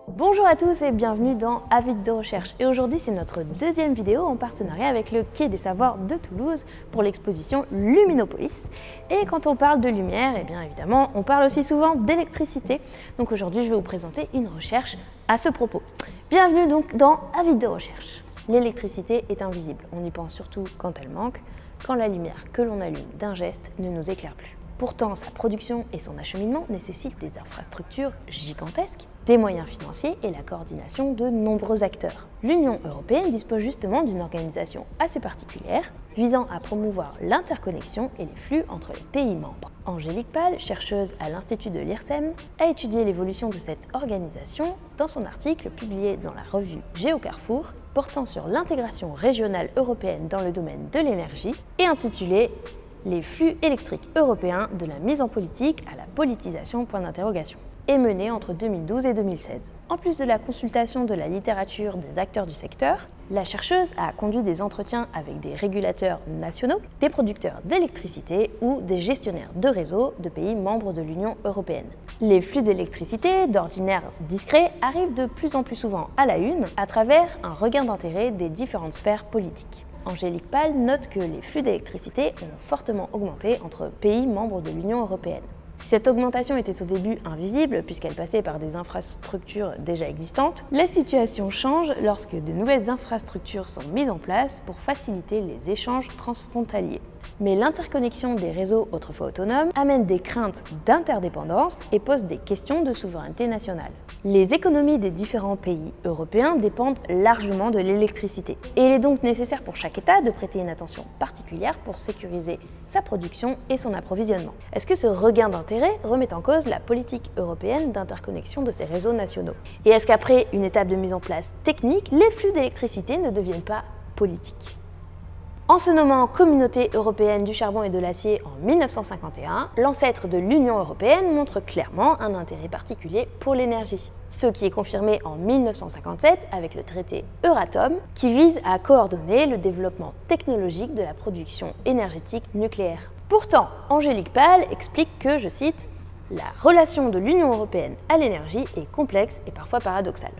Bonjour à tous et bienvenue dans Avis de recherche. Et aujourd'hui c'est notre deuxième vidéo en partenariat avec le Quai des Savoirs de Toulouse pour l'exposition Luminopolis. Et quand on parle de lumière, eh bien évidemment on parle aussi souvent d'électricité. Donc aujourd'hui je vais vous présenter une recherche à ce propos. Bienvenue donc dans Avis de recherche. L'électricité est invisible, on y pense surtout quand elle manque, quand la lumière que l'on allume d'un geste ne nous éclaire plus. Pourtant, sa production et son acheminement nécessitent des infrastructures gigantesques, des moyens financiers et la coordination de nombreux acteurs. L'Union européenne dispose justement d'une organisation assez particulière, visant à promouvoir l'interconnexion et les flux entre les pays membres. Angélique Pahl, chercheuse à l'Institut de l'IRSEM, a étudié l'évolution de cette organisation dans son article publié dans la revue Géocarrefour, portant sur l'intégration régionale européenne dans le domaine de l'énergie et intitulé les flux électriques européens de la mise en politique à la politisation, est menée entre 2012 et 2016. En plus de la consultation de la littérature des acteurs du secteur, la chercheuse a conduit des entretiens avec des régulateurs nationaux, des producteurs d'électricité ou des gestionnaires de réseaux de pays membres de l'Union européenne. Les flux d'électricité, d'ordinaire discrets, arrivent de plus en plus souvent à la une à travers un regain d'intérêt des différentes sphères politiques. Angélique Pahl note que les flux d'électricité ont fortement augmenté entre pays membres de l'Union européenne. Si cette augmentation était au début invisible, puisqu'elle passait par des infrastructures déjà existantes, la situation change lorsque de nouvelles infrastructures sont mises en place pour faciliter les échanges transfrontaliers. Mais l'interconnexion des réseaux autrefois autonomes amène des craintes d'interdépendance et pose des questions de souveraineté nationale. Les économies des différents pays européens dépendent largement de l'électricité. Et il est donc nécessaire pour chaque État de prêter une attention particulière pour sécuriser sa production et son approvisionnement. Est-ce que ce regain d'intérêt remet en cause la politique européenne d'interconnexion de ces réseaux nationaux? Et est-ce qu'après une étape de mise en place technique, les flux d'électricité ne deviennent pas politiques? En se nommant Communauté européenne du charbon et de l'acier en 1951, l'ancêtre de l'Union européenne montre clairement un intérêt particulier pour l'énergie. Ce qui est confirmé en 1957 avec le traité Euratom, qui vise à coordonner le développement technologique de la production énergétique nucléaire. Pourtant, Angélique Pahl explique que, je cite, « la relation de l'Union européenne à l'énergie est complexe et parfois paradoxale ».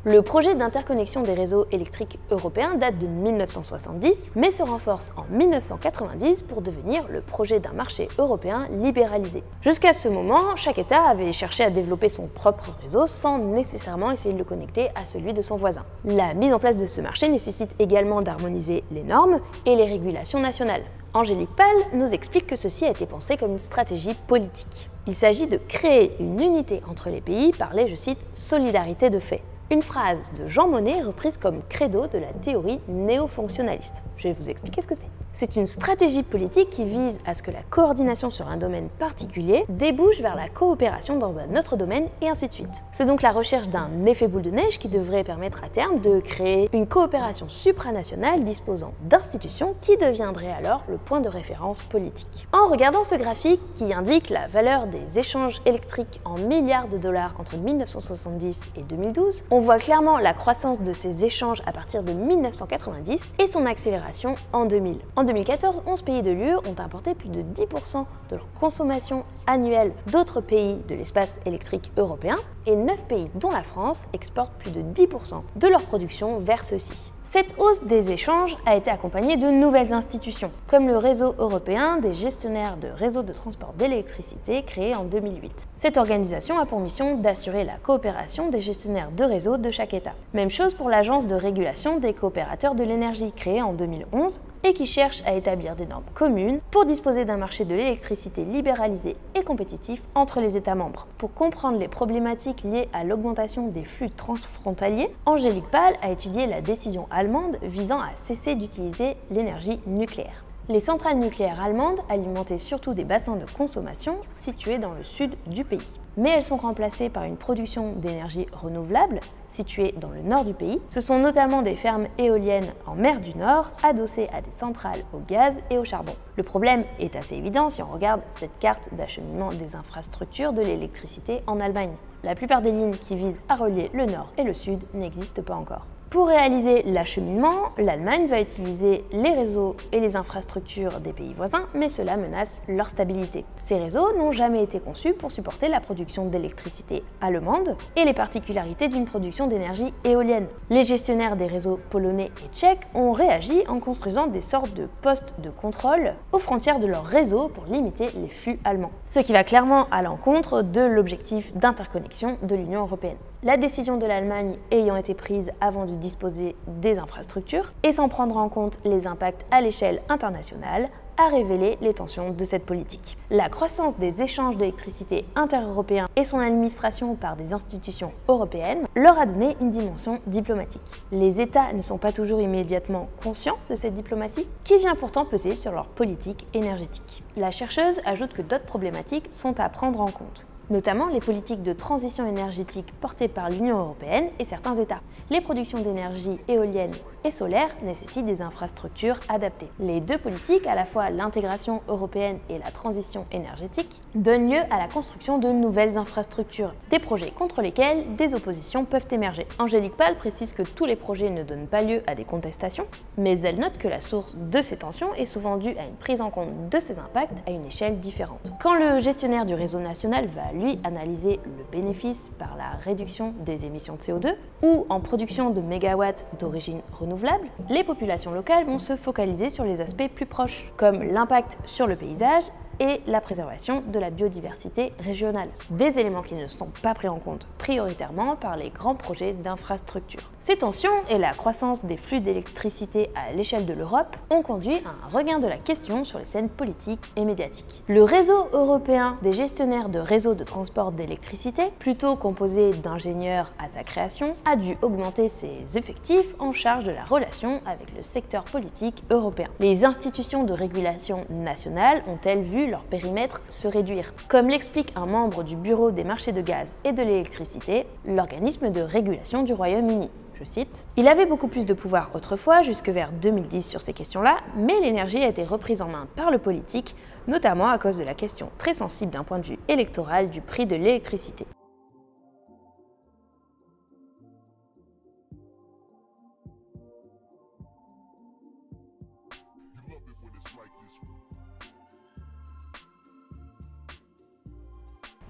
Le projet d'interconnexion des réseaux électriques européens date de 1970, mais se renforce en 1990 pour devenir le projet d'un marché européen libéralisé. Jusqu'à ce moment, chaque État avait cherché à développer son propre réseau sans nécessairement essayer de le connecter à celui de son voisin. La mise en place de ce marché nécessite également d'harmoniser les normes et les régulations nationales. Angélique Pahl nous explique que ceci a été pensé comme une stratégie politique. Il s'agit de créer une unité entre les pays par les, je cite, « solidarité de fait ». Une phrase de Jean Monnet reprise comme credo de la théorie néo-fonctionnaliste. Je vais vous expliquer ce que c'est. C'est une stratégie politique qui vise à ce que la coordination sur un domaine particulier débouche vers la coopération dans un autre domaine et ainsi de suite. C'est donc la recherche d'un effet boule de neige qui devrait permettre à terme de créer une coopération supranationale disposant d'institutions qui deviendraient alors le point de référence politique. En regardant ce graphique qui indique la valeur des échanges électriques en milliards de dollars entre 1970 et 2012, on voit clairement la croissance de ces échanges à partir de 1990 et son accélération en 2000. En 2014, 11 pays de l'UE ont importé plus de 10% de leur consommation annuelle d'autres pays de l'espace électrique européen et 9 pays, dont la France, exportent plus de 10% de leur production vers ceux-ci. Cette hausse des échanges a été accompagnée de nouvelles institutions, comme le réseau européen des gestionnaires de réseaux de transport d'électricité créé en 2008. Cette organisation a pour mission d'assurer la coopération des gestionnaires de réseaux de chaque État. Même chose pour l'Agence de régulation des coopérateurs de l'énergie créée en 2011 et qui cherche à établir des normes communes pour disposer d'un marché de l'électricité libéralisé et compétitif entre les États membres. Pour comprendre les problématiques liées à l'augmentation des flux transfrontaliers, Angélique Pahl a étudié la décision allemande visant à cesser d'utiliser l'énergie nucléaire. Les centrales nucléaires allemandes alimentaient surtout des bassins de consommation situés dans le sud du pays. Mais elles sont remplacées par une production d'énergie renouvelable située dans le nord du pays. Ce sont notamment des fermes éoliennes en mer du Nord adossées à des centrales au gaz et au charbon. Le problème est assez évident si on regarde cette carte d'acheminement des infrastructures de l'électricité en Allemagne. La plupart des lignes qui visent à relier le nord et le sud n'existent pas encore. Pour réaliser l'acheminement, l'Allemagne va utiliser les réseaux et les infrastructures des pays voisins, mais cela menace leur stabilité. Ces réseaux n'ont jamais été conçus pour supporter la production d'électricité allemande et les particularités d'une production d'énergie éolienne. Les gestionnaires des réseaux polonais et tchèques ont réagi en construisant des sortes de postes de contrôle aux frontières de leur réseau pour limiter les flux allemands, ce qui va clairement à l'encontre de l'objectif d'interconnexion de l'Union européenne. La décision de l'Allemagne ayant été prise avant de disposer des infrastructures et sans prendre en compte les impacts à l'échelle internationale, a révélé les tensions de cette politique. La croissance des échanges d'électricité intereuropéens et son administration par des institutions européennes leur a donné une dimension diplomatique. Les États ne sont pas toujours immédiatement conscients de cette diplomatie, qui vient pourtant peser sur leur politique énergétique. La chercheuse ajoute que d'autres problématiques sont à prendre en compte, notamment les politiques de transition énergétique portées par l'Union européenne et certains États. Les productions d'énergie éolienne et solaire nécessitent des infrastructures adaptées. Les deux politiques, à la fois l'intégration européenne et la transition énergétique, donnent lieu à la construction de nouvelles infrastructures, des projets contre lesquels des oppositions peuvent émerger. Angélique Pahl précise que tous les projets ne donnent pas lieu à des contestations, mais elle note que la source de ces tensions est souvent due à une prise en compte de ces impacts à une échelle différente. Quand le gestionnaire du réseau national va lui analyser le bénéfice par la réduction des émissions de CO2 ou en production de mégawatts d'origine renouvelable, les populations locales vont se focaliser sur les aspects plus proches, comme l'impact sur le paysage et la préservation de la biodiversité régionale. Des éléments qui ne sont pas pris en compte prioritairement par les grands projets d'infrastructure. Ces tensions et la croissance des flux d'électricité à l'échelle de l'Europe ont conduit à un regain de la question sur les scènes politiques et médiatiques. Le réseau européen des gestionnaires de réseaux de transport d'électricité, plutôt composé d'ingénieurs à sa création, a dû augmenter ses effectifs en charge de la relation avec le secteur politique européen. Les institutions de régulation nationales ont-elles vu leur périmètre se réduire. Comme l'explique un membre du Bureau des marchés de gaz et de l'électricité, l'organisme de régulation du Royaume-Uni. Je cite, « Il avait beaucoup plus de pouvoir autrefois, jusque vers 2010 sur ces questions-là, mais l'énergie a été reprise en main par le politique, notamment à cause de la question très sensible d'un point de vue électoral du prix de l'électricité. »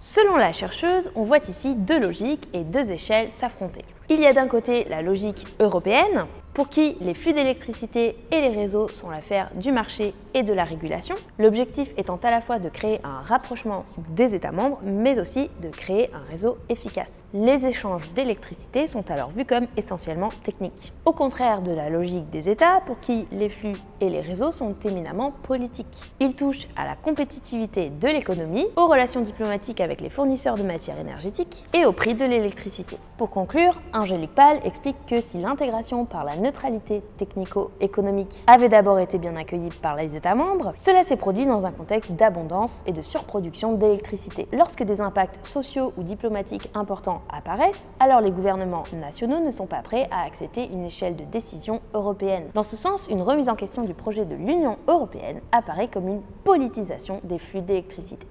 Selon la chercheuse, on voit ici deux logiques et deux échelles s'affronter. Il y a d'un côté la logique européenne, pour qui les flux d'électricité et les réseaux sont l'affaire du marché et de la régulation, l'objectif étant à la fois de créer un rapprochement des États membres, mais aussi de créer un réseau efficace. Les échanges d'électricité sont alors vus comme essentiellement techniques. Au contraire de la logique des États, pour qui les flux et les réseaux sont éminemment politiques. Ils touchent à la compétitivité de l'économie, aux relations diplomatiques avec les fournisseurs de matières énergétiques et au prix de l'électricité. Pour conclure, Angélique Pahl explique que si l'intégration par la neutralité technico-économique avait d'abord été bien accueillie par les États membres, cela s'est produit dans un contexte d'abondance et de surproduction d'électricité. Lorsque des impacts sociaux ou diplomatiques importants apparaissent, alors les gouvernements nationaux ne sont pas prêts à accepter une échelle de décision européenne. Dans ce sens, une remise en question du projet de l'Union européenne apparaît comme une politisation des flux d'électricité.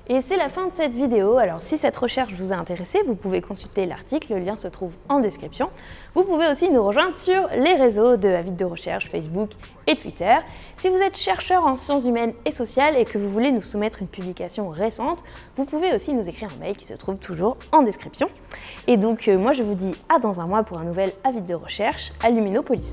Et c'est la fin de cette vidéo, alors si cette recherche vous a intéressé, vous pouvez consulter l'article, le lien se trouve en description. Vous pouvez aussi nous rejoindre sur les réseaux de Avis de recherche, Facebook et Twitter. Si vous êtes chercheur en sciences humaines et sociales et que vous voulez nous soumettre une publication récente, vous pouvez aussi nous écrire un mail qui se trouve toujours en description. Et donc moi je vous dis à dans un mois pour un nouvel Avis de recherche à Luminopolis.